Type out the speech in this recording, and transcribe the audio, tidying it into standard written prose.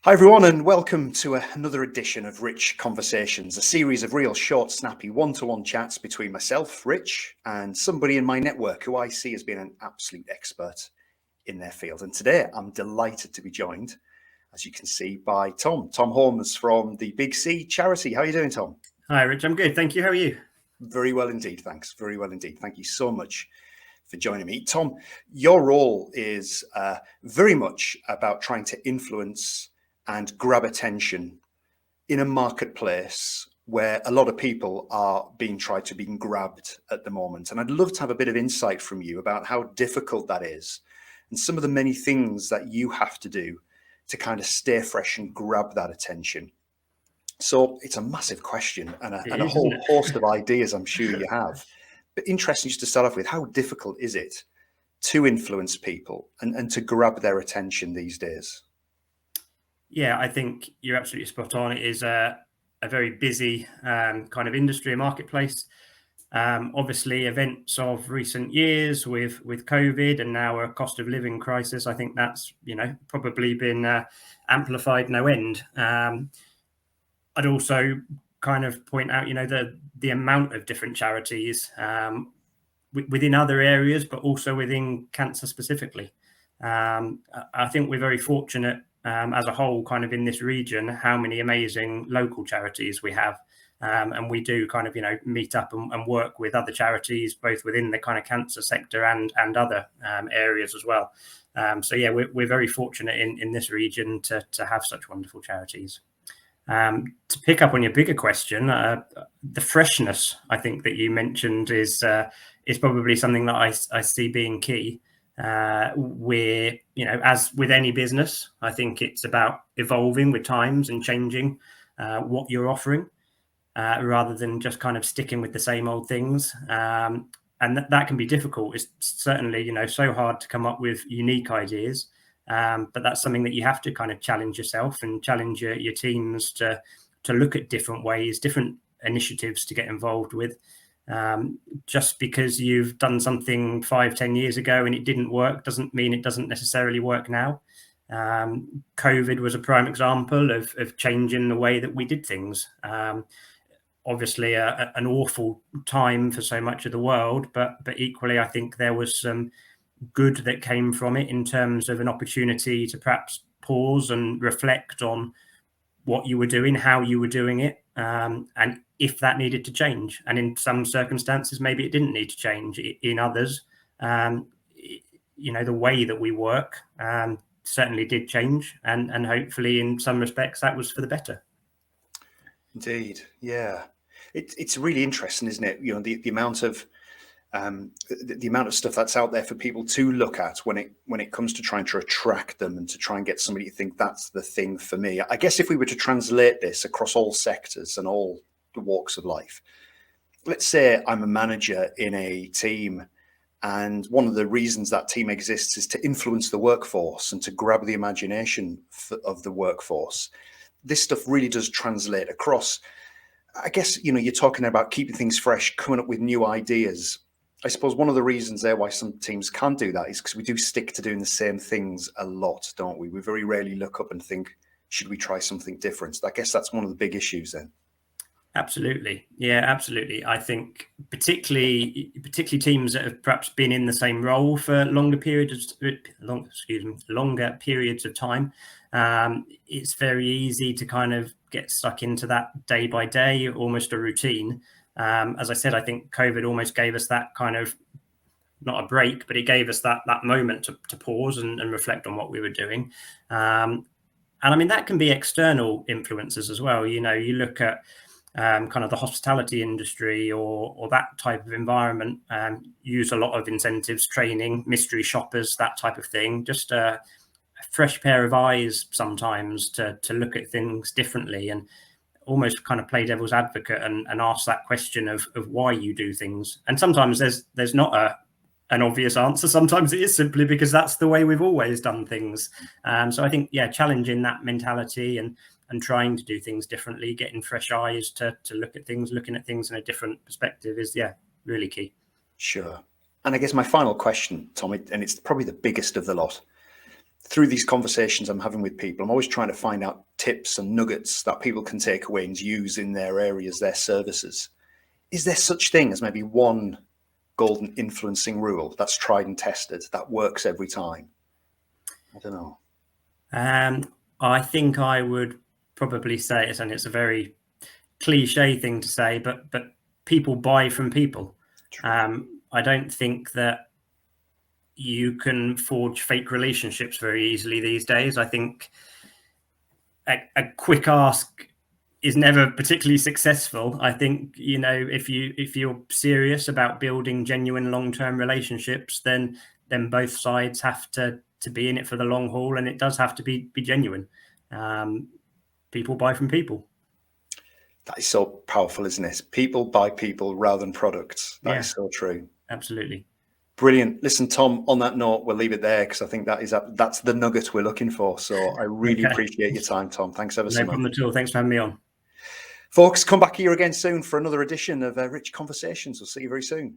Hi everyone, and welcome to another edition of Rich Conversations, a series of real short, snappy one-to-one chats between myself, Rich, and somebody in my network who I see as being an absolute expert in their field. And today I'm delighted to be joined, as you can see, by Tom Holmes from the Big C charity. How are you doing, Tom? Hi, Rich. I'm good. Thank you. How are you? Very well indeed, thanks. Very well indeed. Thank you so much for joining me. Tom, your role is very much about trying to influence and grab attention in a marketplace where a lot of people are being grabbed at the moment. And I'd love to have a bit of insight from you about how difficult that is and some of the many things that you have to do to kind of stay fresh and grab that attention. So it's a massive question and a whole host of ideas I'm sure you have. But interesting just to start off with, how difficult is it to influence people and to grab their attention these days? Yeah, I think you're absolutely spot on. It is a very busy kind of industry and marketplace. Obviously, events of recent years with COVID and now a cost of living crisis, I think that's probably been amplified no end. I'd also kind of point out, the amount of different charities within other areas, but also within cancer specifically. I think we're very fortunate as a whole, kind of in this region, how many amazing local charities we have. And we do kind of, meet up and work with other charities, both within the kind of cancer sector and other areas as well. So yeah, we're very fortunate in this region to have such wonderful charities. To pick up on your bigger question, the freshness, I think, that you mentioned is probably something that I see being key. We're, as with any business, I think it's about evolving with times and changing what you're offering rather than just kind of sticking with the same old things. And that can be difficult. It's certainly, so hard to come up with unique ideas. But that's something that you have to kind of challenge yourself and challenge your teams to look at different ways, different initiatives to get involved with. Just because you've done something 5-10 years ago and it didn't work doesn't mean it doesn't necessarily work now. COVID was a prime example of changing the way that we did things. Obviously an awful time for so much of the world, but equally I think there was some good that came from it in terms of an opportunity to perhaps pause and reflect on what you were doing, how you were doing it, and if that needed to change. And in some circumstances, maybe it didn't need to change. In others, the way that we work certainly did change, and hopefully in some respects that was for the better. Indeed, yeah. It's really interesting, isn't it? The amount of the amount of stuff that's out there for people to look at when it comes to trying to attract them and to try and get somebody to think that's the thing for me. I guess if we were to translate this across all sectors and all the walks of life, let's say I'm a manager in a team, and one of the reasons that team exists is to influence the workforce and to grab the imagination of the workforce. This stuff really does translate across. I guess, you're talking about keeping things fresh, coming up with new ideas. I suppose one of the reasons there why some teams can't do that is because we do stick to doing the same things a lot, don't we? We very rarely look up and think, should we try something different? I guess that's one of the big issues then. Absolutely. Yeah, absolutely. I think particularly teams that have perhaps been in the same role for longer periods of time. It's very easy to kind of get stuck into that day by day, almost a routine. As I said, I think COVID almost gave us that kind of, not a break, but it gave us that moment to pause and reflect on what we were doing. And I mean, that can be external influences as well. You look at kind of the hospitality industry or that type of environment, use a lot of incentives, training, mystery shoppers, that type of thing. Just a fresh pair of eyes sometimes to look at things differently and almost kind of play devil's advocate and ask that question of why you do things. And sometimes there's not an obvious answer. Sometimes it is simply because that's the way we've always done things. So I think, challenging that mentality and trying to do things differently, getting fresh eyes to look at things, looking at things in a different perspective is, really key. Sure. And I guess my final question, Tom, and it's probably the biggest of the lot. through these conversations I'm having with people, I'm always trying to find out tips and nuggets that people can take away and use in their areas, their services. Is there such thing as maybe one golden influencing rule that's tried and tested that works every time? I don't know. I think I would probably say it's, and it's a very cliche thing to say, but people buy from people. I don't think that you can forge fake relationships very easily these days. I think a quick ask is never particularly successful. I think, you know, if you're serious about building genuine long-term relationships, then both sides have to be in it for the long haul, and it does have to be genuine. People buy from people. That is so powerful, isn't it? People buy people rather than products. That is so true. Absolutely. Brilliant. Listen, Tom, on that note, we'll leave it there because I think that's the nugget we're looking for. So I really appreciate your time, Tom. Thanks ever so much. No problem at all. Thanks for having me on. Folks, come back here again soon for another edition of Rich Conversations. We'll see you very soon.